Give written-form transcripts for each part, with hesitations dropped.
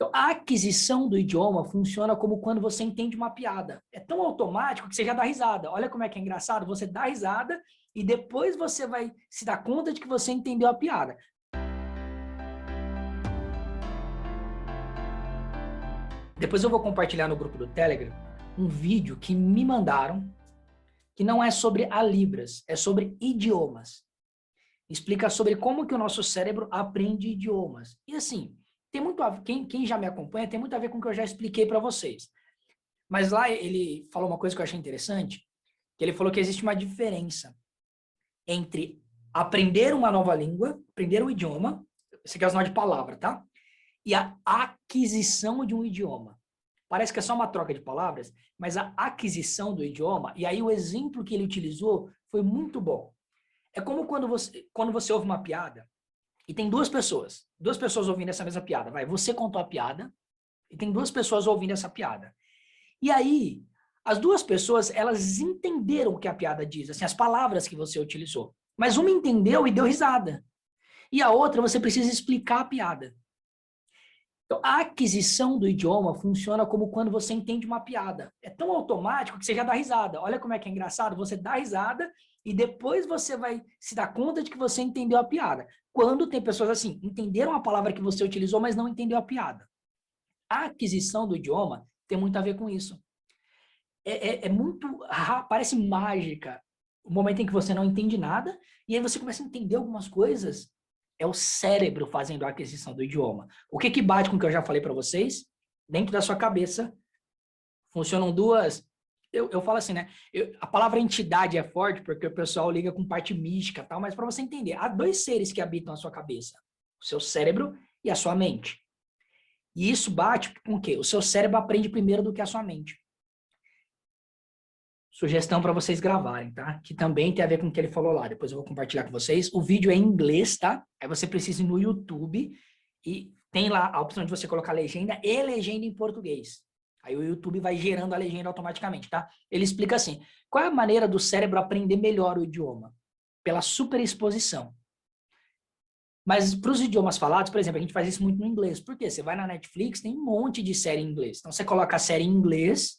Então, a aquisição do idioma funciona como quando você entende uma piada. É tão automático que você já dá risada. Olha como é que é engraçado. Você dá risada e depois você vai se dar conta de que você entendeu a piada. Depois eu vou compartilhar no grupo do Telegram um vídeo que me mandaram, que não é sobre a Libras, é sobre idiomas. Explica sobre como que o nosso cérebro aprende idiomas. E assim, tem muito a ver, quem já me acompanha tem muito a ver com o que eu já expliquei para vocês. Mas lá ele falou uma coisa que eu achei interessante, que ele falou que existe uma diferença entre aprender uma nova língua, aprender um idioma, esse aqui é o sinal de palavra, tá? E a aquisição de um idioma. Parece que é só uma troca de palavras, mas a aquisição do idioma, e aí o exemplo que ele utilizou foi muito bom. É como quando você ouve uma piada e tem duas pessoas ouvindo essa mesma piada. Vai, você contou a piada e tem duas pessoas ouvindo essa piada. E aí, as duas pessoas, elas entenderam o que a piada diz, assim, as palavras que você utilizou. Mas uma entendeu e deu risada. E a outra, você precisa explicar a piada. Então, a aquisição do idioma funciona como quando você entende uma piada. É tão automático que você já dá risada. Olha como é que é engraçado. Você dá risada e depois você vai se dar conta de que você entendeu a piada. Quando tem pessoas assim, entenderam a palavra que você utilizou, mas não entendeu a piada. A aquisição do idioma tem muito a ver com isso. É muito, parece mágica o momento em que você não entende nada e aí você começa a entender algumas coisas. É o cérebro fazendo a aquisição do idioma. O que bate com o que eu já falei para vocês? Dentro da sua cabeça funcionam duas. Eu falo assim, né? A palavra entidade é forte porque o pessoal liga com parte mística e tal, mas para você entender, há dois seres que habitam a sua cabeça: o seu cérebro e a sua mente. E isso bate com o quê? O seu cérebro aprende primeiro do que a sua mente. Sugestão para vocês gravarem, tá? Que também tem a ver com o que ele falou lá. Depois eu vou compartilhar com vocês. O vídeo é em inglês, tá? Aí você precisa ir no YouTube e tem lá a opção de você colocar legenda e legenda em português. Aí o YouTube vai gerando a legenda automaticamente, tá? Ele explica assim, qual é a maneira do cérebro aprender melhor o idioma? Pela superexposição. Mas para os idiomas falados, por exemplo, a gente faz isso muito no inglês. Por quê? Você vai na Netflix, tem um monte de série em inglês. Então você coloca a série em inglês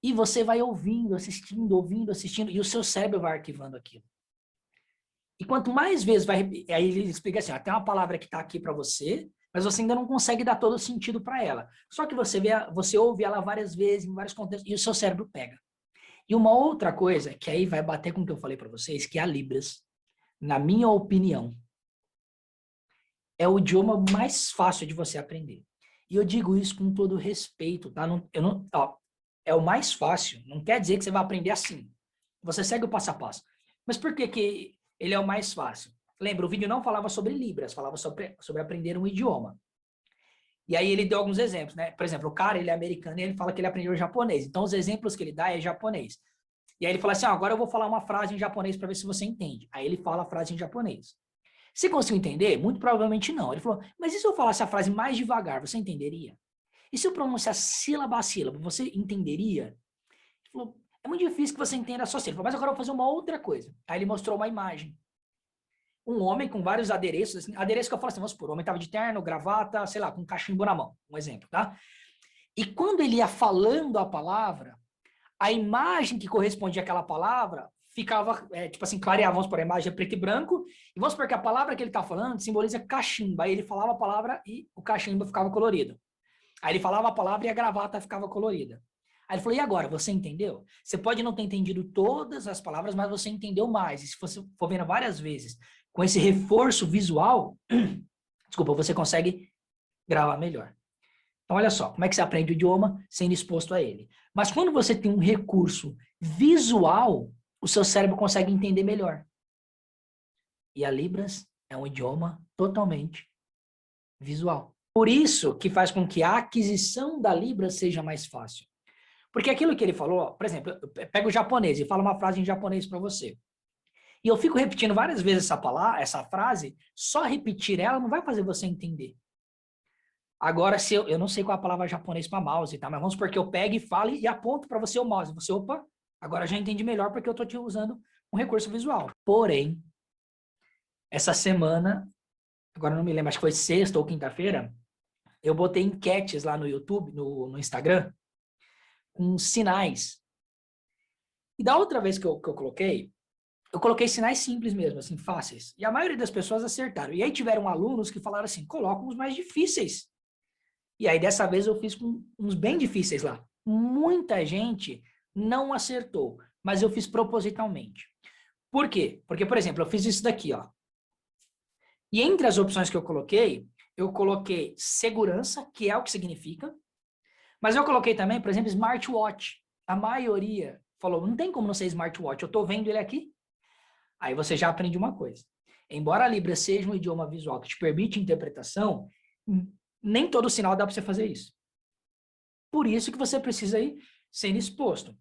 e você vai ouvindo, assistindo, e o seu cérebro vai arquivando aquilo. E quanto mais vezes vai... Aí ele explica assim, ó, tem uma palavra que está aqui para você, mas você ainda não consegue dar todo o sentido para ela. Só que você ouve ela várias vezes, em vários contextos, e o seu cérebro pega. E uma outra coisa, que aí vai bater com o que eu falei para vocês, que é a Libras, na minha opinião, é o idioma mais fácil de você aprender. E eu digo isso com todo respeito, tá? É o mais fácil, não quer dizer que você vai aprender assim. Você segue o passo a passo. Mas por que ele é o mais fácil? Lembra, o vídeo não falava sobre Libras, falava sobre aprender um idioma. E aí ele deu alguns exemplos, né? Por exemplo, o cara, ele é americano e ele fala que ele aprendeu japonês. Então, os exemplos que ele dá é japonês. E aí ele fala assim, agora eu vou falar uma frase em japonês para ver se você entende. Aí ele fala a frase em japonês. Você conseguiu entender? Muito provavelmente não. Ele falou, mas e se eu falasse a frase mais devagar, você entenderia? E se eu pronunciar sílaba a sílaba, você entenderia? Ele falou, é muito difícil que você entenda só sílaba. Ele falou, mas agora eu vou fazer uma outra coisa. Aí ele mostrou uma imagem. Um homem com vários adereços, assim, adereço que eu falo assim, vamos supor, o homem estava de terno, gravata, sei lá, com um cachimbo na mão, um exemplo, tá? E quando ele ia falando a palavra, a imagem que correspondia àquela palavra ficava, tipo assim, clareava, vamos supor, a imagem é preto e branco, e vamos supor que a palavra que ele está falando simboliza cachimbo. Aí ele falava a palavra e o cachimbo ficava colorido. Aí ele falava a palavra e a gravata ficava colorida. Aí ele falou, e agora, você entendeu? Você pode não ter entendido todas as palavras, mas você entendeu mais. E se você for vendo várias vezes com esse reforço visual, desculpa, você consegue gravar melhor. Então, olha só, como é que você aprende o idioma sendo exposto a ele. Mas quando você tem um recurso visual, o seu cérebro consegue entender melhor. E a Libras é um idioma totalmente visual. Por isso que faz com que a aquisição da Libras seja mais fácil. Porque aquilo que ele falou, por exemplo, eu pego o japonês e falo uma frase em japonês para você. E eu fico repetindo várias vezes essa frase, só repetir ela não vai fazer você entender. Agora, se eu não sei qual é a palavra japonês para mouse, tá? Mas vamos supor que eu pegue e fale e aponto para você o mouse. Você, opa, agora já entendi melhor porque eu estou te usando um recurso visual. Porém, essa semana, agora não me lembro, acho que foi sexta ou quinta-feira, eu botei enquetes lá no YouTube, no Instagram, com sinais. E da outra vez que eu coloquei sinais simples mesmo, assim, fáceis. E a maioria das pessoas acertaram. E aí tiveram alunos que falaram assim, coloca uns mais difíceis. E aí dessa vez eu fiz com uns bem difíceis lá. Muita gente não acertou, mas eu fiz propositalmente. Por quê? Porque, por exemplo, eu fiz isso daqui, ó. E entre as opções que eu coloquei segurança, que é o que significa, mas eu coloquei também, por exemplo, smartwatch. A maioria falou, não tem como não ser smartwatch, eu estou vendo ele aqui. Aí você já aprende uma coisa. Embora a Libras seja um idioma visual que te permite interpretação, nem todo sinal dá para você fazer isso. Por isso que você precisa ir sendo exposto.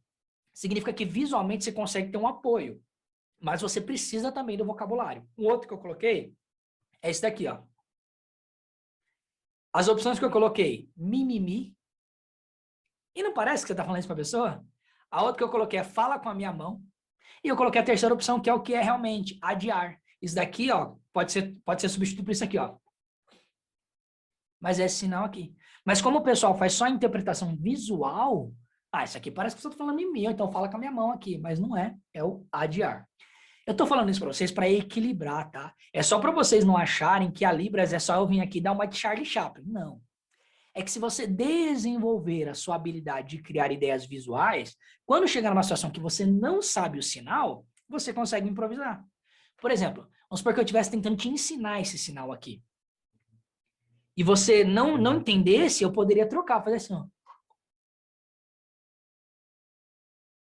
Significa que visualmente você consegue ter um apoio, mas você precisa também do vocabulário. Um outro que eu coloquei é esse daqui, ó. As opções que eu coloquei, mimimi. E não parece que você está falando isso para a pessoa? A outra que eu coloquei é fala com a minha mão. E eu coloquei a terceira opção, que é o que é realmente adiar. Isso daqui, ó, pode ser substituído por isso aqui, ó. Mas é esse sinal aqui. Mas como o pessoal faz só interpretação visual, isso aqui parece que você está falando em mim, então fala com a minha mão aqui. Mas não é, é o adiar. Eu estou falando isso para vocês para equilibrar, tá? É só para vocês não acharem que a Libras é só eu vir aqui dar uma de Charlie Chaplin. Não. É que se você desenvolver a sua habilidade de criar ideias visuais, quando chegar numa situação que você não sabe o sinal, você consegue improvisar. Por exemplo, vamos supor que eu estivesse tentando te ensinar esse sinal aqui. E você não entendesse, eu poderia trocar, fazer assim, ó.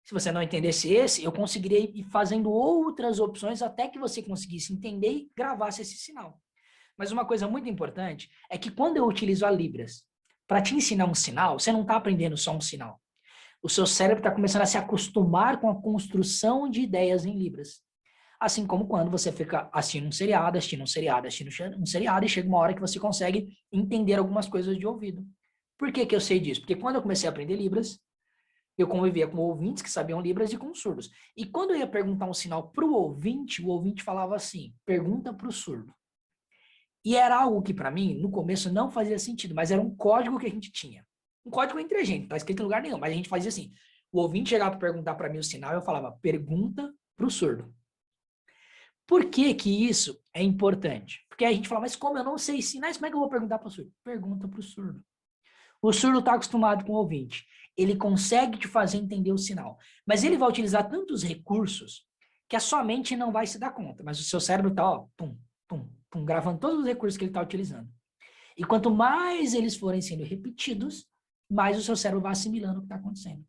Se você não entendesse esse, eu conseguiria ir fazendo outras opções até que você conseguisse entender e gravasse esse sinal. Mas uma coisa muito importante é que quando eu utilizo a Libras para te ensinar um sinal, você não está aprendendo só um sinal. O seu cérebro está começando a se acostumar com a construção de ideias em Libras. Assim como quando você fica assistindo um seriado e chega uma hora que você consegue entender algumas coisas de ouvido. Por que eu sei disso? Porque quando eu comecei a aprender Libras, eu convivia com ouvintes que sabiam Libras e com surdos. E quando eu ia perguntar um sinal para o ouvinte falava assim, pergunta para o surdo. E era algo que, para mim, no começo não fazia sentido, mas era um código que a gente tinha. Um código entre a gente, não tá escrito em lugar nenhum, mas a gente fazia assim. O ouvinte chegava para perguntar para mim o sinal, eu falava, pergunta para o surdo. Por que que isso é importante? Porque a gente fala, mas como eu não sei sinais, como é que eu vou perguntar para o surdo? Pergunta para o surdo. O surdo está acostumado com o ouvinte. Ele consegue te fazer entender o sinal. Mas ele vai utilizar tantos recursos que a sua mente não vai se dar conta. Mas o seu cérebro está, ó, pum, pum, pum, gravando todos os recursos que ele está utilizando. E quanto mais eles forem sendo repetidos, mais o seu cérebro vai assimilando o que está acontecendo.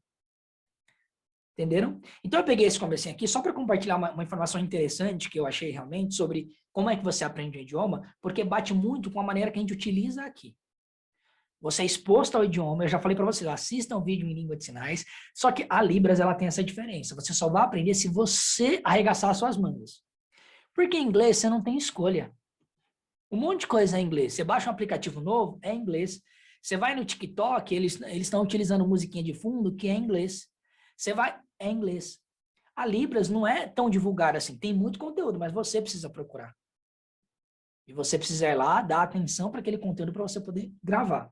Entenderam? Então eu peguei esse comecinho aqui só para compartilhar uma informação interessante que eu achei realmente sobre como é que você aprende um idioma, porque bate muito com a maneira que a gente utiliza aqui. Você é exposto ao idioma, eu já falei para vocês, assistam um vídeo em língua de sinais, só que a Libras ela tem essa diferença. Você só vai aprender se você arregaçar as suas mangas. Porque em inglês você não tem escolha. Um monte de coisa é em inglês. Você baixa um aplicativo novo, é em inglês. Você vai no TikTok, eles estão utilizando musiquinha de fundo, que é em inglês. Você vai, é em inglês. A Libras não é tão divulgada assim. Tem muito conteúdo, mas você precisa procurar. E você precisa ir lá, dar atenção para aquele conteúdo para você poder gravar.